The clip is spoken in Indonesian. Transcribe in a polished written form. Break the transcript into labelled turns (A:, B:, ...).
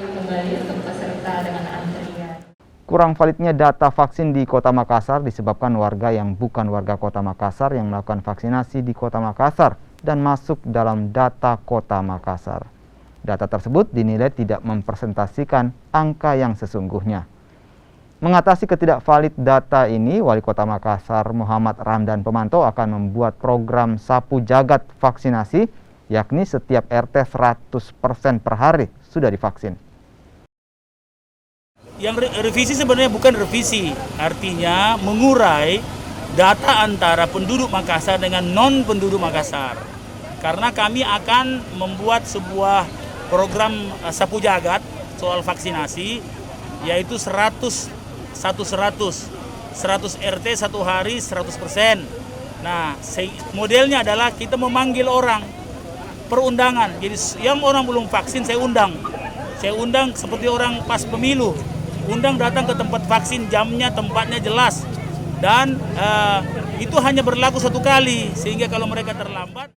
A: dipanggil kembali untuk peserta dengan antrian.
B: Kurang validnya data vaksin di Kota Makassar disebabkan warga yang bukan warga Kota Makassar yang melakukan vaksinasi di Kota Makassar dan masuk dalam data Kota Makassar. Data tersebut dinilai tidak mempresentasikan angka yang sesungguhnya. Mengatasi ketidakvalid data ini, Wali Kota Makassar Muhammad Ramdan Pemanto akan membuat program sapu jagat vaksinasi, yakni setiap RT 100% per hari sudah divaksin.
C: Yang revisi sebenarnya bukan revisi, artinya mengurai data antara penduduk Makassar dengan non-penduduk Makassar. Karena kami akan membuat sebuah program sapu jagat soal vaksinasi, yaitu 100 RT satu hari 100%. Nah, modelnya adalah kita memanggil orang perundangan. Jadi yang orang belum vaksin saya undang seperti orang pas pemilu. Undang datang ke tempat vaksin, jamnya, tempatnya jelas. Dan itu hanya berlaku satu kali, sehingga kalau mereka terlambat.